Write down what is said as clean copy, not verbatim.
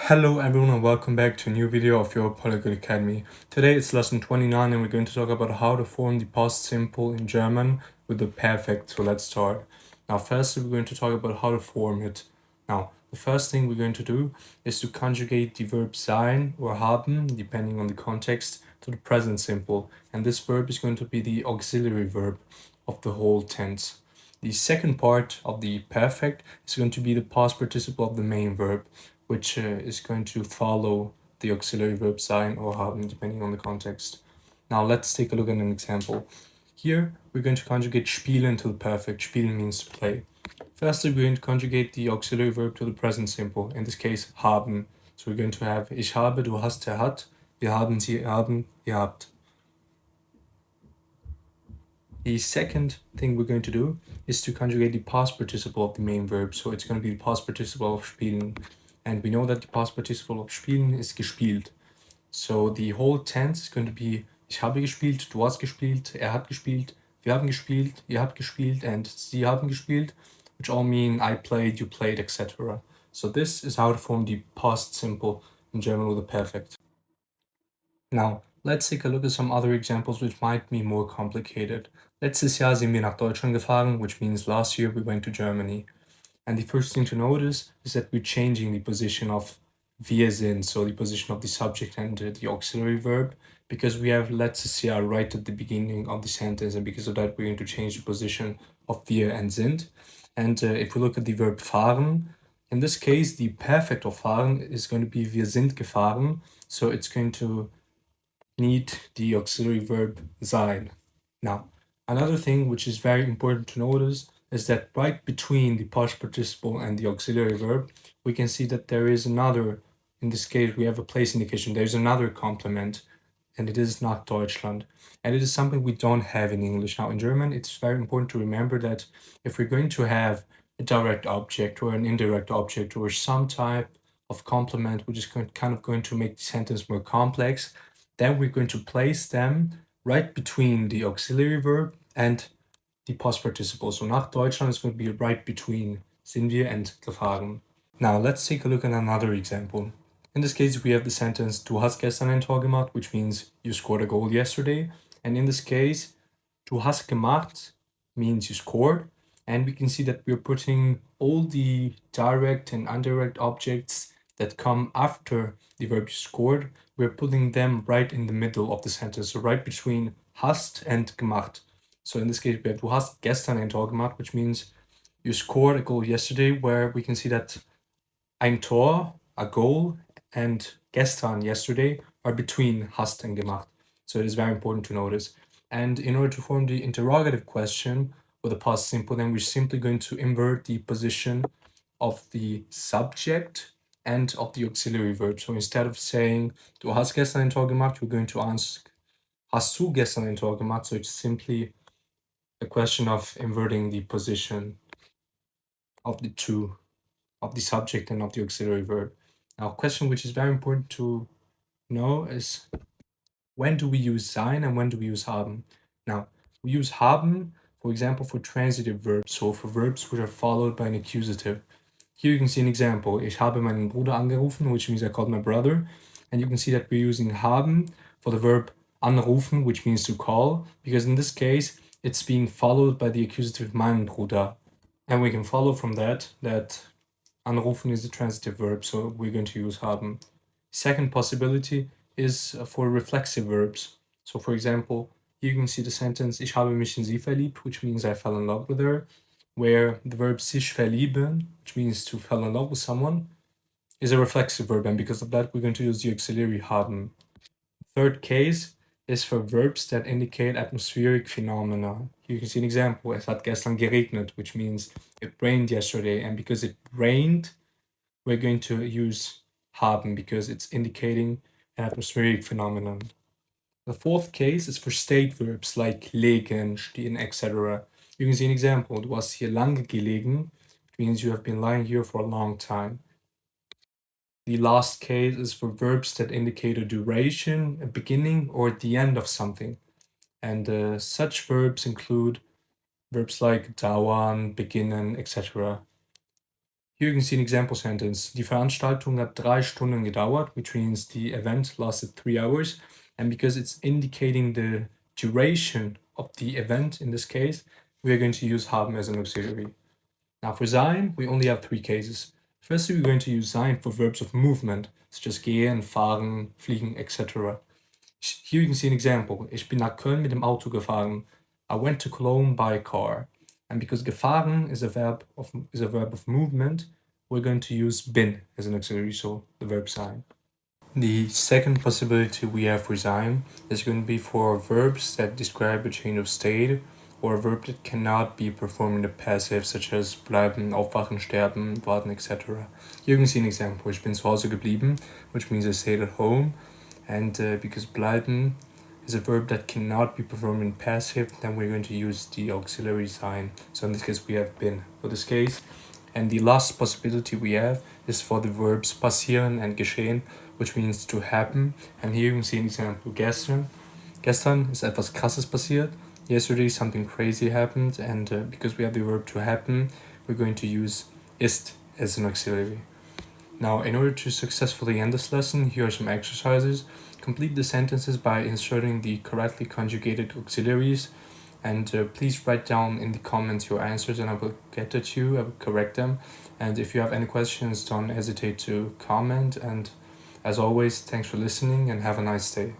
Hello everyone and welcome back to a new video of your Polyglot Academy. Today it's lesson 29 and we're going to talk about how to form the past simple in German with the perfect. So let's start. Now first we're going to talk about how to form it. Now the first thing we're going to do is to conjugate the verb sein or haben, depending on the context, to the present simple. And this verb is going to be the auxiliary verb of the whole tense. The second part of the perfect is going to be the past participle of the main verb, which is going to follow the auxiliary verb sein or haben, depending on the context. Now let's take a look at an example. Here we're going to conjugate spielen to the perfect. Spielen means to play. Firstly, we're going to conjugate the auxiliary verb to the present simple, in this case haben. So we're going to have ich habe, du hast, er hat, wir haben, sie haben, ihr habt. The second thing we're going to do is to conjugate the past participle of the main verb. So it's going to be the past participle of spielen. And we know that the past participle of spielen is gespielt. So the whole tense is going to be ich habe gespielt, du hast gespielt, er hat gespielt, wir haben gespielt, ihr habt gespielt, and sie haben gespielt, which all mean I played, you played, etc. So this is how to form the past simple in German with the perfect. Now, let's take a look at some other examples which might be more complicated. Letztes Jahr sind wir nach Deutschland gefahren, which means last year we went to Germany. And the first thing to notice is that we're changing the position of wir sind, so the position of the subject and the auxiliary verb, because we have letztes Jahr right at the beginning of the sentence, and because of that we're going to change the position of wir and sind. And if we look at the verb fahren, in this case the perfect of fahren is going to be wir sind gefahren, so it's going to need the auxiliary verb sein. Now, another thing which is very important to notice is that right between the past participle and the auxiliary verb, we can see that there is another, in this case we have a place indication, there's another complement, and it is nach Deutschland. And it is something we don't have in English. Now in German, it's very important to remember that if we're going to have a direct object or an indirect object or some type of complement which is kind of going to make the sentence more complex, then we're going to place them right between the auxiliary verb and the past participle. So nach Deutschland is going to be right between sind wir and gefahren. Now let's take a look at another example. In this case, we have the sentence du hast gestern ein Tor gemacht, which means you scored a goal yesterday. And in this case, du hast gemacht means you scored. And we can see that we're putting all the direct and indirect objects that come after the verb you scored, we're putting them right in the middle of the sentence, so right between hast and gemacht. So in this case, we have du hast gestern ein Tor gemacht, which means you scored a goal yesterday, where we can see that ein Tor, a goal, and gestern, yesterday, are between hast and gemacht. So it is very important to notice. And in order to form the interrogative question with the past simple, then we're simply going to invert the position of the subject and of the auxiliary verb. So instead of saying du hast gestern ein Tor gemacht, we're going to ask hast du gestern ein Tor gemacht? So it's simply a question of inverting the position of the two, of the subject and of the auxiliary verb. Now, a question which is very important to know is when do we use sein and when do we use haben? Now, we use haben, for example, for transitive verbs, so for verbs which are followed by an accusative. Here you can see an example. Ich habe meinen Bruder angerufen, which means I called my brother. And you can see that we're using haben for the verb anrufen, which means to call, because in this case, it's being followed by the accusative mein Bruder. And we can follow from that anrufen is a transitive verb, so we're going to use haben. Second possibility is for reflexive verbs. So for example, here you can see the sentence ich habe mich in sie verliebt, which means I fell in love with her, where the verb sich verlieben, which means to fall in love with someone, is a reflexive verb, and because of that we're going to use the auxiliary haben. Third case is for verbs that indicate atmospheric phenomena. You can see an example. Es hat gestern geregnet, which means it rained yesterday, and because it rained, we're going to use haben because it's indicating an atmospheric phenomenon. The fourth case is for state verbs like legen, stehen, etc. You can see an example. Du hast hier lange gelegen, which means you have been lying here for a long time. The last case is for verbs that indicate a duration, a beginning, or the end of something. And such verbs include verbs like dauern, beginnen, etc. Here you can see an example sentence. Die Veranstaltung hat 3 Stunden gedauert, which means the event lasted 3 hours. And because it's indicating the duration of the event in this case, we are going to use haben as an auxiliary. Now for sein, we only have 3 cases. Firstly, we're going to use sein for verbs of movement, such as gehen, fahren, fliegen, etc. Here you can see an example. Ich bin nach Köln mit dem Auto gefahren. I went to Cologne by car. And because gefahren is a verb of movement, we're going to use bin as an auxiliary, so the verb sein. The second possibility we have for sein is going to be for verbs that describe a change of state or a verb that cannot be performed in the passive, such as bleiben, aufwachen, sterben, warten, etc. Here you can see an example. Ich bin zu Hause geblieben, which means I stayed at home. And because bleiben is a verb that cannot be performed in passive, then we're going to use the auxiliary sign. So in this case, we have been for this case. And the last possibility we have is for the verbs passieren and geschehen, which means to happen. And here you can see an example. Gestern ist etwas Krasses passiert. Yesterday something crazy happened. And because we have the verb to happen, we're going to use ist as an auxiliary. Now, in order to successfully end this lesson, here are some exercises. Complete the sentences by inserting the correctly conjugated auxiliaries. And please write down in the comments your answers and I will get to you, I will correct them. And if you have any questions, don't hesitate to comment. And as always, thanks for listening and have a nice day.